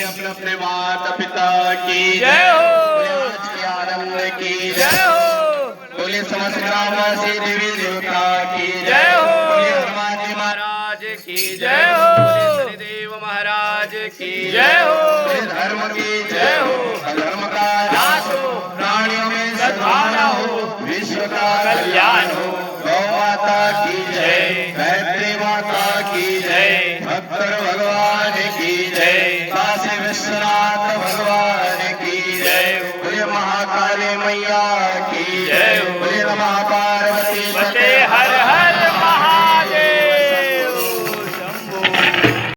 अपने अपने माता पिता की जय हो। आज के आनंद की जय हो। बोले समस्त ग्रामवासी देवी देवता की जय हो। बोले हनुमान जी महाराज की जय हो। बोले शनिदेव महाराज की जय हो। बोले धर्म की जय हो, अधर्म का नाश हो, प्राणियों में सद्भावना हो, विश्व का कल्याण हो। गौ माता की जय, गायत्री माता की जय, भक्तर भगवान की जय, काशी विश्वनाथ भगवान की जय, बोले महाकाली मैया की जय, बोले नमः पार्वती पते